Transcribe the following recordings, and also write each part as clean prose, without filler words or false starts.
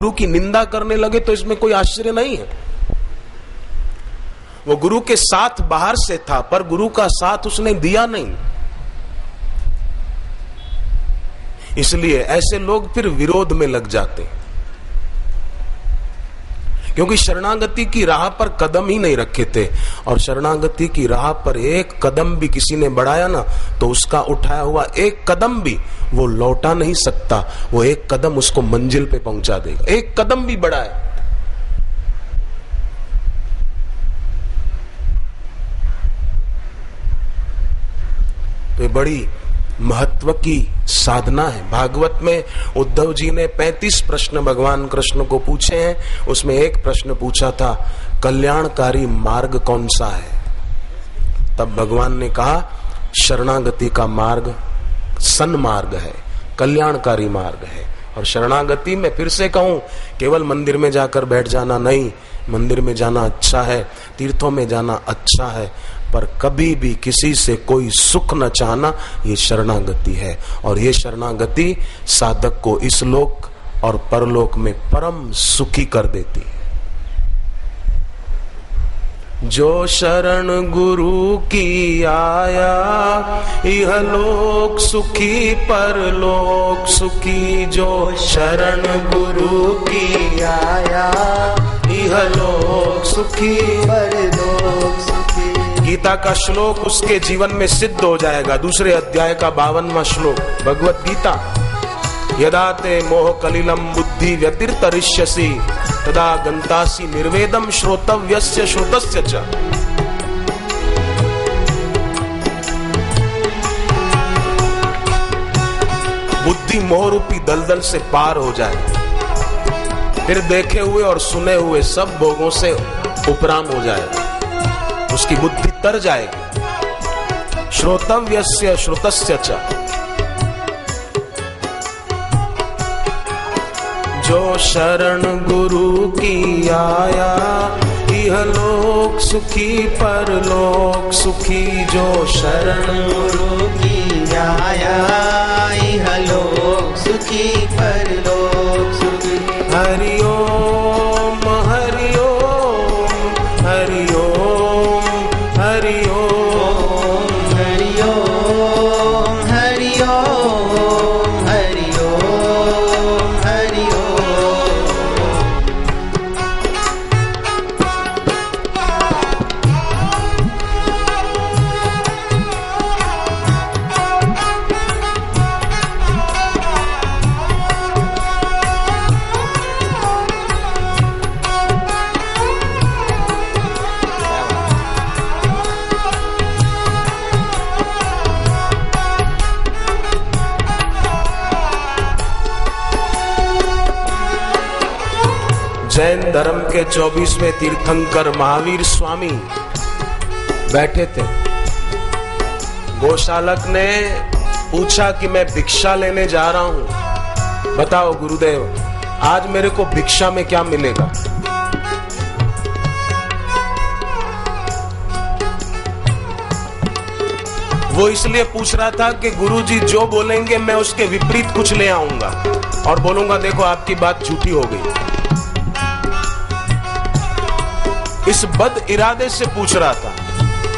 गुरु की निंदा करने लगे तो इसमें कोई आश्चर्य नहीं है। वो गुरु के साथ बाहर से था, पर गुरु का साथ उसने दिया नहीं। इसलिए ऐसे लोग फिर विरोध में लग जाते हैं, क्योंकि शरणागति की राह पर कदम ही नहीं रखे थे। और शरणागति की राह पर एक कदम भी किसी ने बढ़ाया ना, तो उसका उठाया हुआ एक कदम भी वो लौटा नहीं सकता। वो एक कदम उसको मंजिल पे पहुंचा देगा। एक कदम भी बढ़ाए तो ये बड़ी महत्व की साधना है। भागवत में उद्धव जी ने 35 प्रश्न भगवान कृष्ण को पूछे हैं। उसमें एक प्रश्न पूछा था, कल्याणकारी मार्ग कौन सा है? तब भगवान ने कहा, शरणागति का मार्ग सन्मार्ग है, कल्याणकारी मार्ग है। और शरणागति में फिर से कहूं, केवल मंदिर में जाकर बैठ जाना नहीं। मंदिर में जाना अच्छा है, तीर्थों में जाना अच्छा है, पर कभी भी किसी से कोई सुख न चाहना, ये शरणागति है। और ये शरणागति साधक को इस लोक और परलोक में परम सुखी कर देती है। जो शरण गुरु की आया, इह लोक सुखी परलोक सुखी। जो शरण गुरु की आया, इह लोक सुखी परलोक सुखी। गीता का श्लोक उसके जीवन में सिद्ध हो जाएगा। दूसरे अध्याय का 52वां श्लोक भगवत गीता, यदा ते मोह कलिलम बुद्धि व्यतिर्तरिष्यसि तदा गंतासि निर्वेदम श्रोतव्यस्य श्रुतस्य च। बुद्धि मोह रूपी दलदल से पार हो जाए, फिर देखे हुए और सुने हुए सब भोगों से उपराम हो जाए, उसकी बुद्धि तर जाएगी। श्रोतव्यस्य श्रुतस्य च। जो शरण गुरु की आया, इह लोक सुखी परलोक सुखी। जो शरण गुरु की आया, इह लोक सुखी परलोक सुखी। हरि ओम हरि ओम हरि ओम हरि ओम हरि ओम हरि ओम हरि ओम हरि ओम। जैन धर्म के 24वें तीर्थंकर महावीर स्वामी बैठे थे। गोशालक ने पूछा कि मैं भिक्षा लेने जा रहा हूं, बताओ गुरुदेव आज मेरे को भिक्षा में क्या मिलेगा? वो इसलिए पूछ रहा था कि गुरुजी जो बोलेंगे मैं उसके विपरीत कुछ ले आऊंगा और बोलूंगा देखो आपकी बात झूठी हो गई। इस बद इरादे से पूछ रहा था,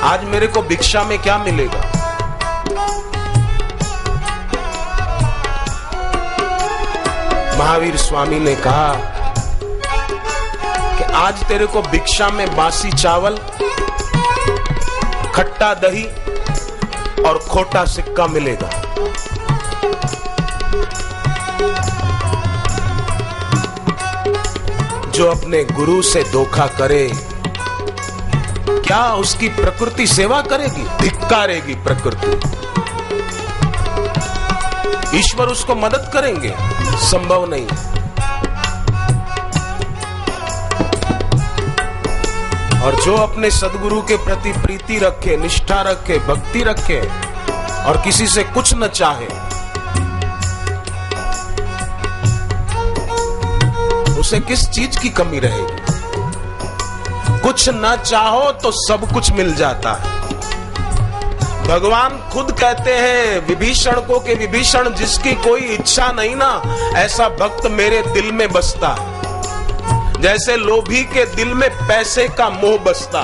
आज मेरे को भिक्षा में क्या मिलेगा? महावीर स्वामी ने कहा कि आज तेरे को भिक्षा में बासी चावल, खट्टा दही और खोटा सिक्का मिलेगा। जो अपने गुरु से धोखा करे, क्या उसकी प्रकृति सेवा करेगी? धिक्कारेगी प्रकृति। ईश्वर उसको मदद करेंगे? संभव नहीं। और जो अपने सदगुरु के प्रति प्रीति रखे, निष्ठा रखे, भक्ति रखे और किसी से कुछ न चाहे, उसे किस चीज की कमी रहेगी? कुछ न चाहो तो सब कुछ मिल जाता है। भगवान खुद कहते हैं विभीषण को कि विभीषण जिसकी कोई इच्छा नहीं ना, ऐसा भक्त मेरे दिल में बसता है। जैसे लोभी के दिल में पैसे का मोह बसता,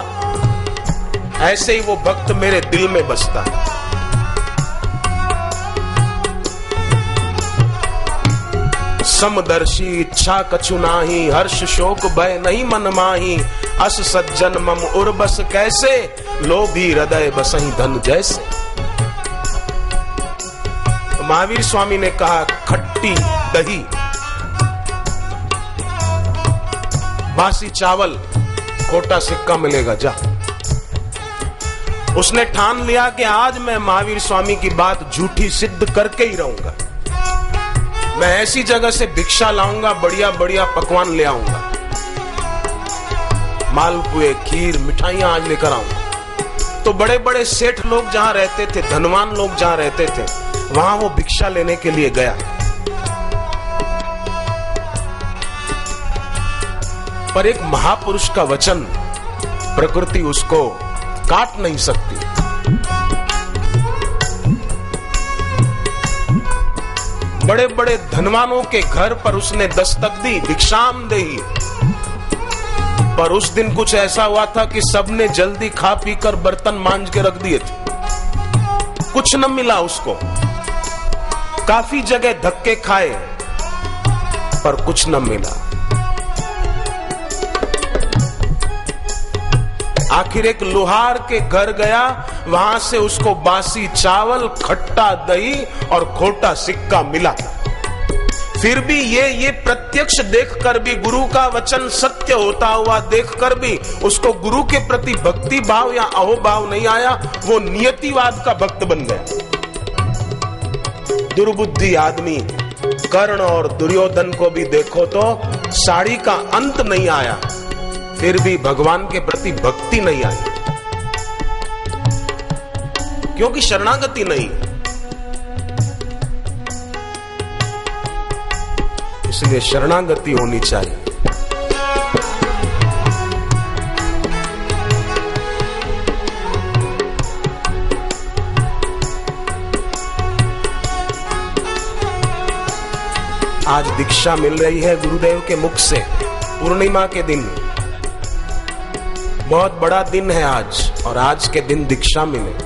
ऐसे ही वो भक्त मेरे दिल में बसता। समदर्शी इच्छा कछु नाही, हर्ष शोक भय नहीं मन माही। अस सज्जन मम उर्बस कैसे, लोभी हृदय बसहि धन जैसे। महावीर स्वामी ने कहा, खट्टी दही, बासी चावल, खोटा सिक्का मिलेगा, जा। उसने ठान लिया कि आज मैं महावीर स्वामी की बात झूठी सिद्ध करके ही रहूंगा। मैं ऐसी जगह से भिक्षा लाऊंगा, बढ़िया बढ़िया पकवान ले आऊंगा, मालपुए, खीर, मिठाइयां आज लेकर आऊंगा। तो बड़े बड़े सेठ लोग जहां रहते थे, धनवान लोग जहां रहते थे, वहां वो भिक्षा लेने के लिए गया। पर एक महापुरुष का वचन, प्रकृति उसको काट नहीं सकती। बड़े बड़े धनवानों के घर पर उसने दस्तक दी, भिक्षाम देही। पर उस दिन कुछ ऐसा हुआ था कि सबने जल्दी खा पीकर बर्तन मांज के रख दिए थे, कुछ न मिला उसको। काफी जगह धक्के खाए पर कुछ न मिला। आखिर एक लोहार के घर गया, वहां से उसको बासी चावल, खट्टा दही और खोटा सिक्का मिला। फिर भी ये प्रत्यक्ष देखकर भी, गुरु का वचन सत्य होता हुआ देखकर भी उसको गुरु के प्रति भक्ति भाव या अहोभाव नहीं आया। वो नियतिवाद का भक्त बन गया। दुर्बुद्धि आदमी। कर्ण और दुर्योधन को भी देखो तो साड़ी का अंत नहीं आया, फिर भी भगवान के प्रति भक्ति नहीं आई, क्योंकि शरणागति नहीं। इसलिए शरणागति होनी चाहिए। आज दीक्षा मिल रही है गुरुदेव के मुख से, पूर्णिमा के दिन। बहुत बड़ा दिन है आज, और आज के दिन दीक्षा मिले।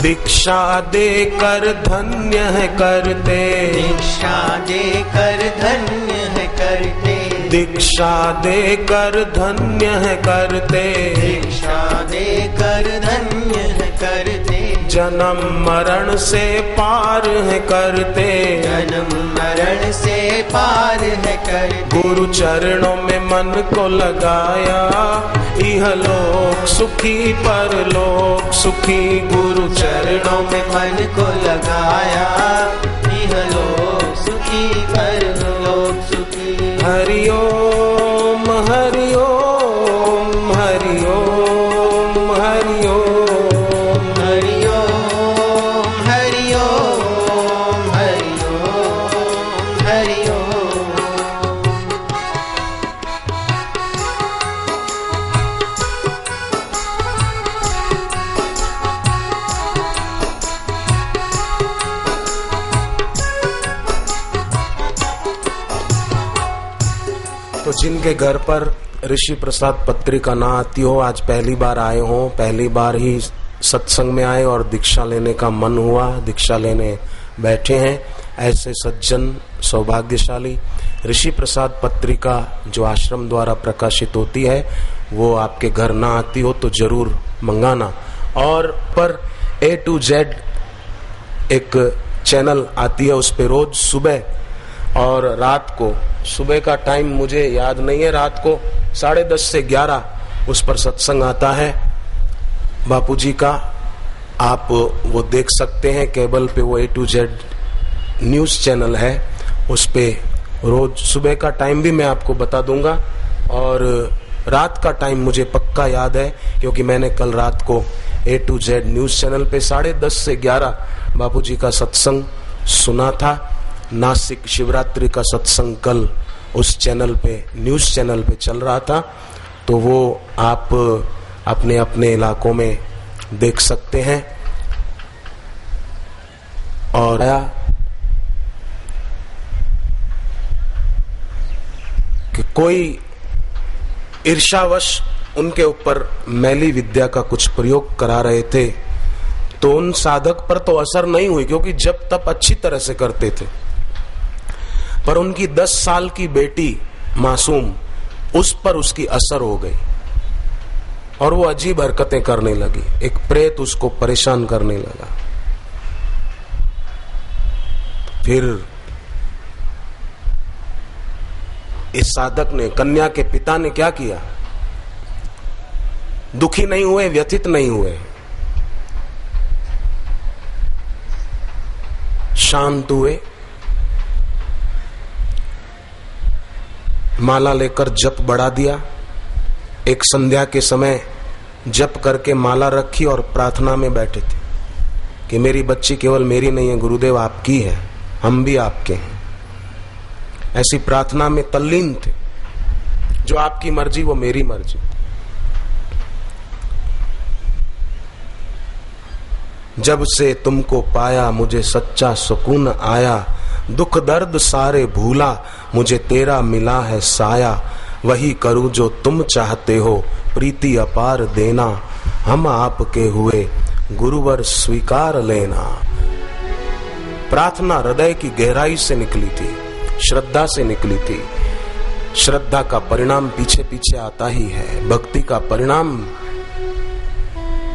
दीक्षा देकर धन्य है करते, दीक्षा देकर धन्य है करते, दीक्षा देकर धन्य है करते, दीक्षा देकर धन्य है करते। जन्म मरण से पार है करते, जन्म मरण से पार है करते। गुरु चरणों में मन को लगाया, इहलोक सुखी परलोक सुखी। गुरु चरणों में मन को लगाया, इहलोक सुखी परलोक सुखी। हरि ओम हरि ओम हरि ओम हरि ओम हरि ओम हरि ओम हरि ओम हरि ओम। तो जिनके घर पर ऋषि प्रसाद पत्रिका ना आती हो, आज पहली बार आए हो, पहली बार ही सत्संग में आए और दीक्षा लेने का मन हुआ, दीक्षा लेने बैठे हैं, ऐसे सज्जन सौभाग्यशाली। ऋषि प्रसाद पत्रिका जो आश्रम द्वारा प्रकाशित होती है, वो आपके घर ना आती हो तो जरूर मंगाना। और पर A to Z एक चैनल आती है, उस पे रोज सुबह और रात को, सुबह का टाइम मुझे याद नहीं है, रात को 10:30 से 11 उस पर सत्संग आता है बापूजी का। आप वो देख सकते हैं केबल पे, वो A to Z news channel है, उस पे रोज सुबह का टाइम भी मैं आपको बता दूंगा, और रात का टाइम मुझे पक्का याद है क्योंकि मैंने कल रात को A to Z news channel पे 10:30 से 11 बापूजी का सत्संग सुना था। नासिक शिवरात्रि का सत्संग कल उस चैनल पे, न्यूज चैनल पे चल रहा था, तो वो आप अपने अपने इलाकों में देख सकते हैं। और कि कोई ईर्ष्यावश उनके ऊपर मैली विद्या का कुछ प्रयोग करा रहे थे, तो उन साधक पर तो असर नहीं हुई, क्योंकि जब तप अच्छी तरह से करते थे। पर उनकी 10 साल की बेटी मासूम, उस पर उसकी असर हो गई और वो अजीब हरकतें करने लगी। एक प्रेत उसको परेशान करने लगा। फिर इस साधक ने, कन्या के पिता ने क्या किया? दुखी नहीं हुए, व्यथित नहीं हुए, शांत हुए, माला लेकर जप बढ़ा दिया। एक संध्या के समय जप करके माला रखी और प्रार्थना में बैठे थे कि मेरी बच्ची केवल मेरी नहीं है गुरुदेव, आपकी है, हम भी आपके हैं। ऐसी प्रार्थना में तल्लीन थे। जो आपकी मर्जी वो मेरी मर्जी। जब से तुमको पाया मुझे सच्चा सुकून आया, दुख दर्द सारे भूला मुझे तेरा मिला है साया। वही करूं जो तुम चाहते हो, प्रीति अपार देना, हम आपके हुए गुरुवर स्वीकार लेना। प्रार्थना हृदय की गहराई से निकली थी, श्रद्धा से निकली थी। श्रद्धा का परिणाम पीछे पीछे आता ही है, भक्ति का परिणाम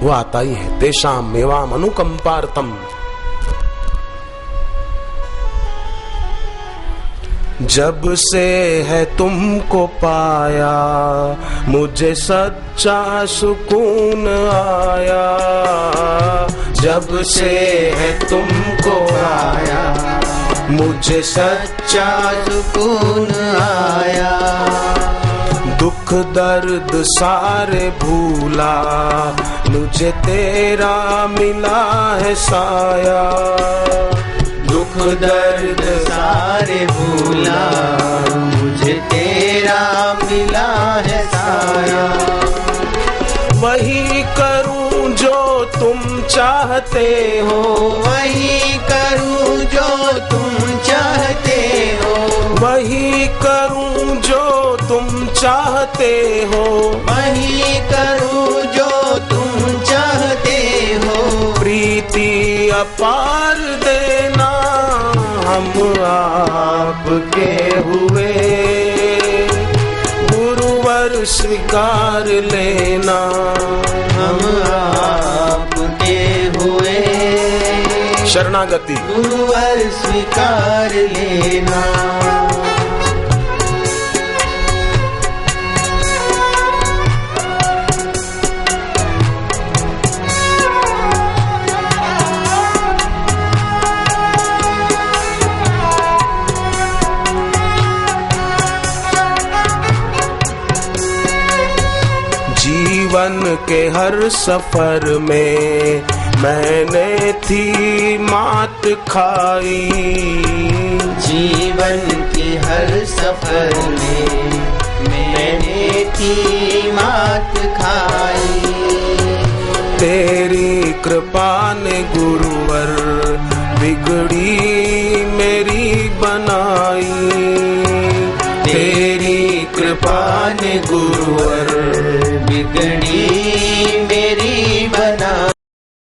वो आता ही है। तेषाम मेवाम अनुकंपार्थम। जब से है तुमको पाया मुझे सच्चा सुकून आया। जब से है तुमको पाया मुझे सच्चा सुकून आया। दुख दर्द सारे भूला मुझे तेरा मिला है साया। दुख दर्द सारे भूला मुझे तेरा मिला है साया। वही करूं जो तुम चाहते हो, वही करूं जो तुम चाहते हो, वही करूं जो तुम चाहते हो, वही करूं जो तुम चाहते हो। प्रीति अपार देना, हम आपके हुए गुरुवर स्वीकार लेना। हम आपके हुए शरणागति गुरुवर स्वीकार लेना। जीवन के हर सफर में मैंने थी मात खाई। जीवन के हर सफर में मैंने थी मात खाई। तेरी कृपा ने गुरुवर बिगड़ी मेरी बनाई। तेरी कृपा ने